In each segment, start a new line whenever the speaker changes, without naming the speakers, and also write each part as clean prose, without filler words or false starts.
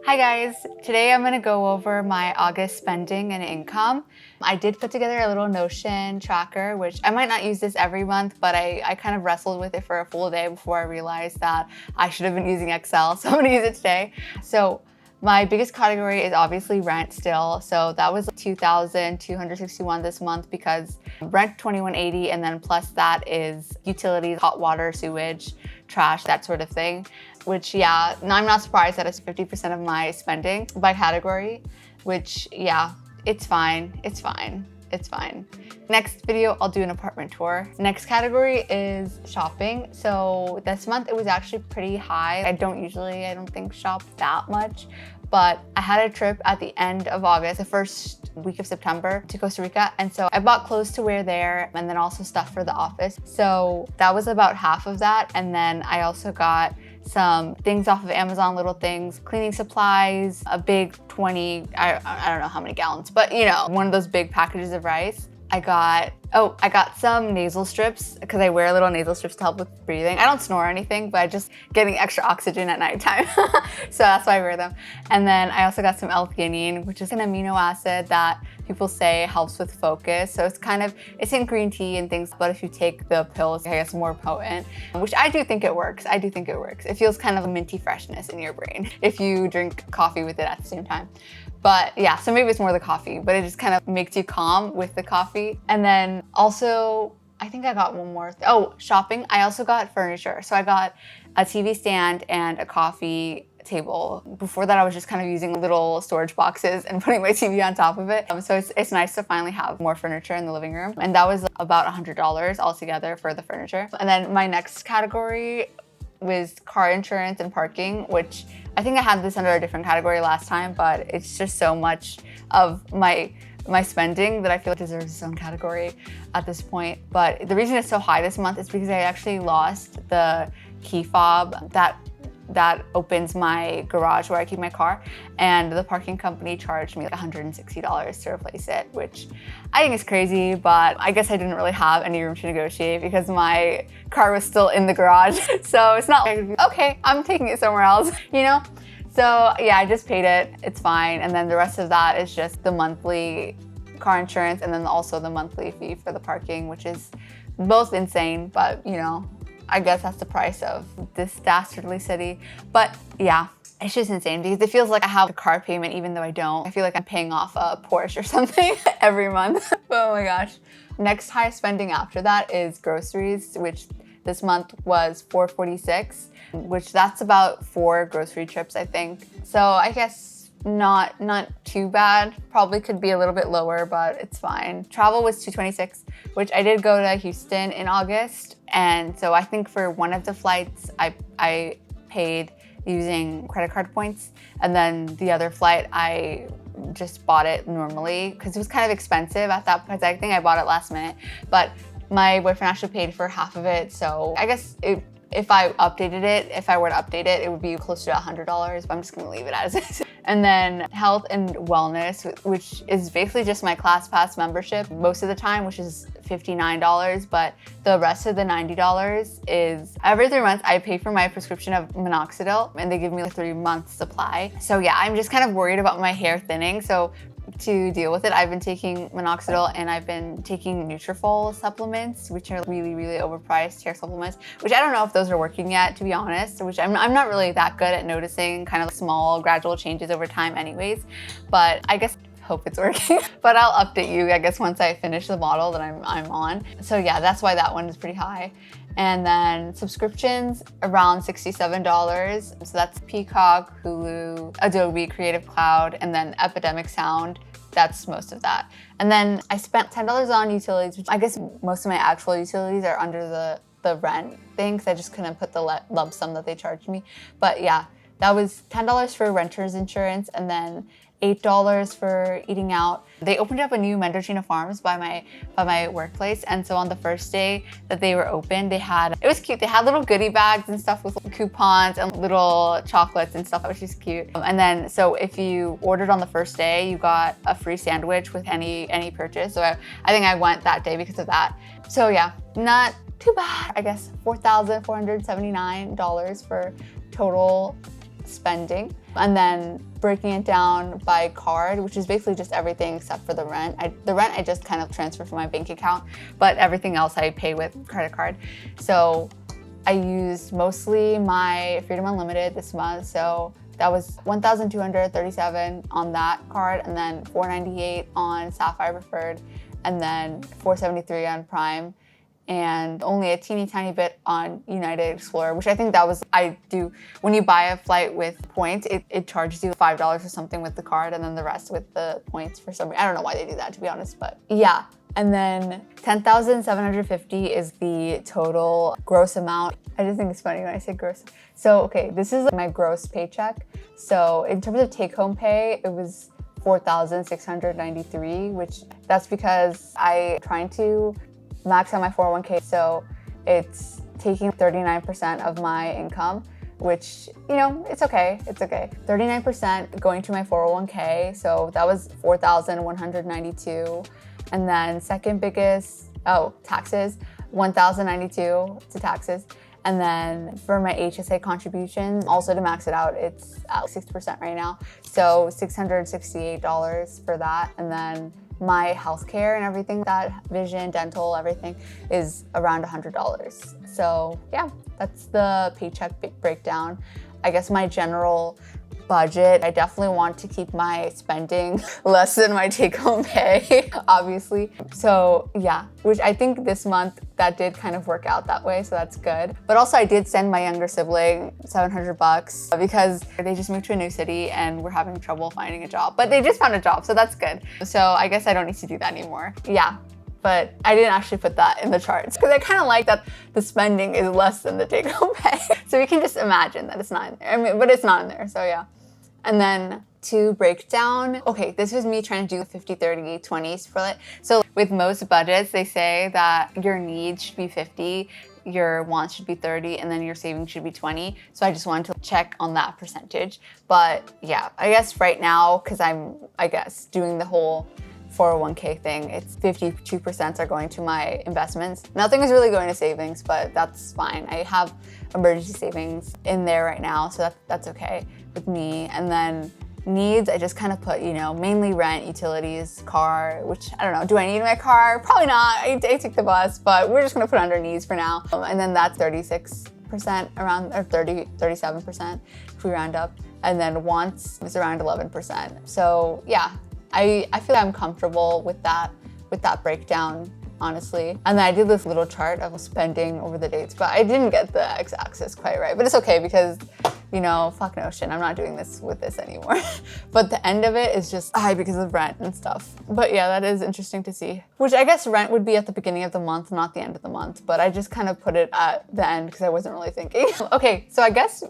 Hi guys, today I'm gonna go over my August spending and income. I did put together a little Notion tracker, which I might not use this every month, but I kind of wrestled with it for a full day before I realized that I should have been using Excel, so I'm gonna use it today. So my biggest category is obviously rent still. So that was $2,261 this month because rent $2,180, and then plus that is utilities, hot water, sewage, trash, that sort of thing. Which, yeah, I'm not surprised that it's 50% of my spending by category, which, yeah, it's fine. It's fine. It's fine. Next video, I'll do an apartment tour. Next category is shopping. So this month it was actually pretty high. I don't think shop that much, but I had a trip at the end of August, the first week of September, to Costa Rica. And so I bought clothes to wear there and then also stuff for the office. So that was about half of that. And then I also got some things off of Amazon, little things, cleaning supplies, a big 20, I don't know how many gallons, but you know, one of those big packages of rice. I got some nasal strips because I wear little nasal strips to help with breathing. I don't snore or anything, but just getting extra oxygen at nighttime. So that's why I wear them. And then I also got some L-theanine, which is an amino acid that people say helps with focus. So it's in green tea and things, but if you take the pills, I guess more potent, which I do think it works. It feels kind of a minty freshness in your brain if you drink coffee with it at the same time. But yeah, so maybe it's more the coffee, but it just kind of makes you calm with the coffee. And then also, I think I got one more. Shopping. I also got furniture. So I got a TV stand and a coffee table. Before that, I was just kind of using little storage boxes and putting my TV on top of it. So it's nice to finally have more furniture in the living room. And that was about $100 altogether for the furniture. And then my next category was car insurance and parking, which I think I had this under a different category last time, but it's just so much of my spending that I feel it deserves its own category at this point. But the reason it's so high this month is because I actually lost the key fob that opens my garage where I keep my car, and the parking company charged me like $160 to replace it, which I think is crazy, but I guess I didn't really have any room to negotiate because my car was still in the garage. So it's not like, okay, I'm taking it somewhere else, you know? So yeah, I just paid it, it's fine. And then the rest of that is just the monthly car insurance and then also the monthly fee for the parking, which is both insane, but you know, I guess that's the price of this dastardly city. But yeah, it's just insane because it feels like I have a car payment even though I don't. I feel like I'm paying off a Porsche or something every month. Oh my gosh. Next highest spending after that is groceries, which this month was $446, which that's about 4 grocery trips, I think. So I guess not too bad. Probably could be a little bit lower, but it's fine. Travel was $226, which I did go to Houston in August. And so I think for one of the flights, I paid using credit card points. And then the other flight, I just bought it normally because it was kind of expensive at that point. I think I bought it last minute, but my boyfriend actually paid for half of it. So I guess if I were to update it, it would be close to $100, but I'm just gonna leave it as is. And then health and wellness, which is basically just my ClassPass membership most of the time, which is $59, but the rest of the $90 is every 3 months I pay for my prescription of minoxidil and they give me a 3-month supply. So yeah, I'm just kind of worried about my hair thinning. So to deal with it, I've been taking minoxidil and I've been taking Nutrafol supplements, which are really, really overpriced hair supplements, which I don't know if those are working yet, to be honest, which I'm not really that good at noticing kind of small gradual changes over time anyways, but I guess hope it's working. But I'll update you, I guess, once I finish the model that I'm on. So yeah, that's why that one is pretty high. And then subscriptions around $67. So that's Peacock, Hulu, Adobe Creative Cloud, and then Epidemic Sound. That's most of that. And then I spent $10 on utilities, which I guess most of my actual utilities are under the rent thing because I just couldn't put the lump sum that they charged me. But yeah, that was $10 for renter's insurance and then $8 for eating out. They opened up a new Mendocino Farms by my workplace, and so on the first day that they were open, it was cute. They had little goodie bags and stuff with coupons and little chocolates and stuff, which is cute. And then so if you ordered on the first day, you got a free sandwich with any purchase. So I think I went that day because of that. So yeah, not too bad. I guess $4,479 for total spending, and then breaking it down by card, which is basically just everything except for the rent. The rent I just kind of transfer from my bank account, but everything else I pay with credit card. So I used mostly my Freedom Unlimited this month, so that was $1,237 on that card, and then $498 on Sapphire Preferred, and then $473 on Prime, and only a teeny tiny bit on United Explorer, which I think that was, I do, when you buy a flight with points, it charges you $5 or something with the card, and then the rest with the points for some reason. I don't know why they do that, to be honest, but yeah. And then $10,750 is the total gross amount. I just think it's funny when I say gross. So, okay, this is my gross paycheck. So in terms of take-home pay, it was $4,693, which that's because I'm trying to max out my 401k. So it's taking 39% of my income, which, you know, it's okay. It's okay. 39% going to my 401k. So that was $4,192. And then second biggest, taxes, $1,092 to taxes. And then for my HSA contributions, also to max it out, it's at 6% right now. So $668 for that. And then my healthcare and everything, that vision, dental, everything is around $100. So yeah, that's the paycheck breakdown. I guess my general budget, I definitely want to keep my spending less than my take-home pay, obviously. So yeah, which I think this month that did kind of work out that way, so that's good. But also I did send my younger sibling $700 because they just moved to a new city and we're having trouble finding a job. But they just found a job, so that's good. So I guess I don't need to do that anymore. Yeah. But I didn't actually put that in the charts because I kind of like that the spending is less than the take-home pay. So you can just imagine that it's not in there. I mean, but it's not in there, so yeah. And then to break down, okay, this was me trying to do 50-30-20 split. So with most budgets, they say that your needs should be 50, your wants should be 30, and then your savings should be 20. So I just wanted to check on that percentage. But yeah, I guess right now, because I'm, doing the whole 401k thing, it's 52% are going to my investments. Nothing is really going to savings, but that's fine. I have emergency savings in there right now, so that's okay with me. And then needs, I just kind of put, mainly rent, utilities, car, which I don't know, do I need my car? Probably not. I take the bus, but we're just gonna put under needs for now. And then that's 36% around, or 37% if we round up. And then wants is around 11%. So yeah, I feel like I'm comfortable with that breakdown, honestly. And then I did this little chart of spending over the dates, but I didn't get the x-axis quite right. But it's okay because, fuck Notion, I'm not doing this with this anymore. But the end of it is just high because of rent and stuff. But yeah, that is interesting to see. Which I guess rent would be at the beginning of the month, not the end of the month. But I just kind of put it at the end because I wasn't really thinking. Okay, so I guess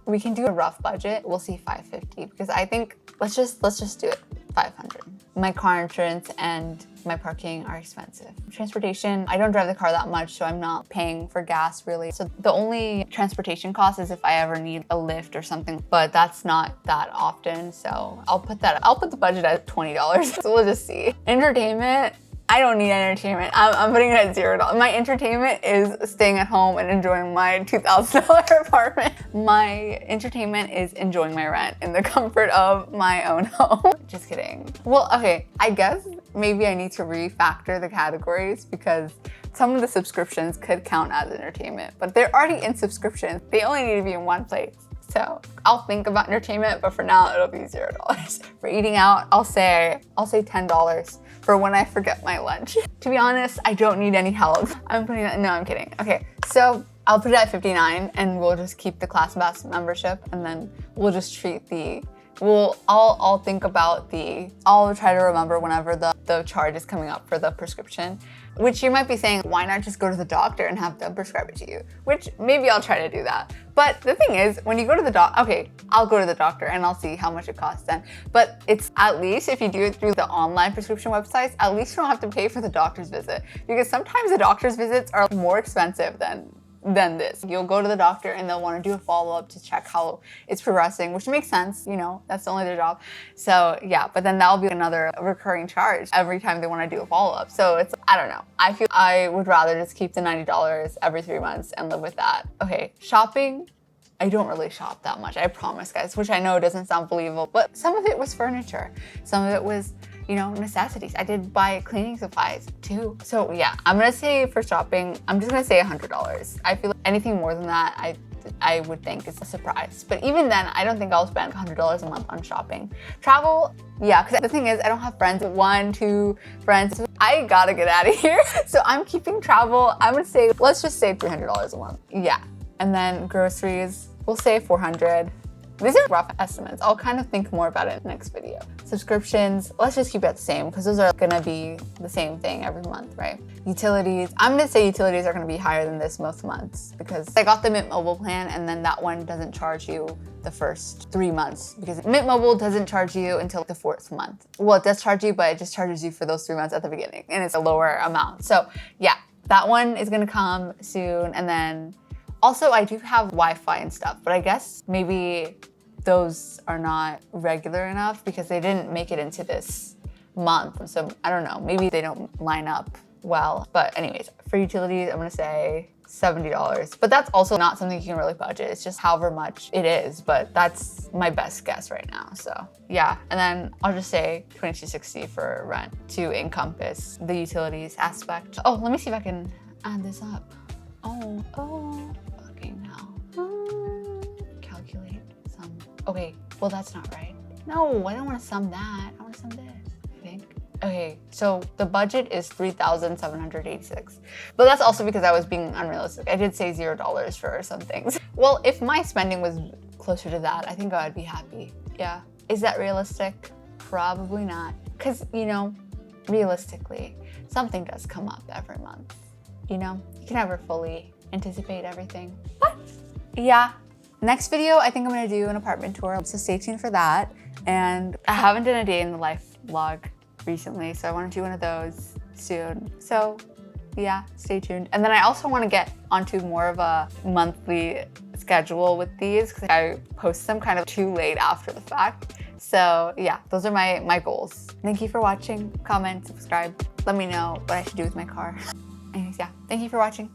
we can do a rough budget. We'll see 550 because I think let's just do it 500. My car insurance and my parking are expensive. Transportation, I don't drive the car that much, so I'm not paying for gas really. So the only transportation cost is if I ever need a lift or something, but that's not that often. So I'll put the budget at $20. So we'll just see. Entertainment, I don't need entertainment. I'm putting it at $0. My entertainment is staying at home and enjoying my $2,000 apartment. My entertainment is enjoying my rent in the comfort of my own home. Just kidding. Well, okay, I guess maybe I need to refactor the categories because some of the subscriptions could count as entertainment, but they're already in subscriptions. They only need to be in one place. So I'll think about entertainment, but for now it'll be $0. For eating out, I'll say $10 for when I forget my lunch. To be honest, I don't need any help. I'm kidding. Okay, so I'll put it at $59 and we'll just keep the ClassPass membership and then we'll just treat I'll think about I'll try to remember whenever the charge is coming up for the prescription, which you might be saying, why not just go to the doctor and have them prescribe it to you? Which maybe I'll try to do that. But the thing is, when you go to the doctor, okay, I'll go to the doctor and I'll see how much it costs then. But it's at least if you do it through the online prescription websites, at least you don't have to pay for the doctor's visit because sometimes the doctor's visits are more expensive than this. You'll go to the doctor and they'll want to do a follow-up to check how it's progressing, which makes sense, that's only their job. So yeah, but then that'll be another recurring charge every time they want to do a follow-up. So I don't know. I feel I would rather just keep the $90 every 3 months and live with that. Okay, shopping, I don't really shop that much, I promise guys, which I know doesn't sound believable, but some of it was furniture. Some of it was, you know, necessities. I did buy cleaning supplies too. So yeah, I'm gonna say for shopping, I'm just gonna say $100. I feel like anything more than that, I would think is a surprise. But even then, I don't think I'll spend $100 a month on shopping. Travel, yeah, because the thing is, I don't have friends, 1, 2 friends. So I gotta get out of here. So I'm keeping travel, I'm gonna say, let's just say $300 a month. Yeah, and then groceries, we'll say $400. These are rough estimates. I'll kind of think more about it in the next video. Subscriptions, let's just keep it the same because those are gonna be the same thing every month, right? Utilities, I'm gonna say utilities are gonna be higher than this most months because I got the Mint Mobile plan and then that one doesn't charge you the first 3 months because Mint Mobile doesn't charge you until the 4th month. Well, it does charge you, but it just charges you for those 3 months at the beginning and it's a lower amount. So yeah, that one is gonna come soon. And then also I do have Wi-Fi and stuff, but I guess maybe those are not regular enough because they didn't make it into this month. So I don't know, maybe they don't line up well. But anyways, for utilities, I'm gonna say $70. But that's also not something you can really budget. It's just however much it is, but that's my best guess right now. So yeah, and then I'll just say $22.60 for rent to encompass the utilities aspect. Oh, let me see if I can add this up. Oh, fucking hell. Calculate sum. Okay, well that's not right. No, I don't want to sum that. I want to sum this, I think. Okay, so the budget is $3,786. But that's also because I was being unrealistic. I did say $0 for some things. Well, if my spending was closer to that, I think I'd be happy. Yeah. Is that realistic? Probably not. Because, you know, realistically, something does come up every month. You know, you can never fully anticipate everything. But yeah, next video, I think I'm gonna do an apartment tour. So stay tuned for that. And I haven't done a day in the life vlog recently, so I want to do one of those soon. So yeah, stay tuned. And then I also want to get onto more of a monthly schedule with these because I post them kind of too late after the fact. So yeah, those are my goals. Thank you for watching. Comment, subscribe. Let me know what I should do with my car. Anyways, yeah, thank you for watching.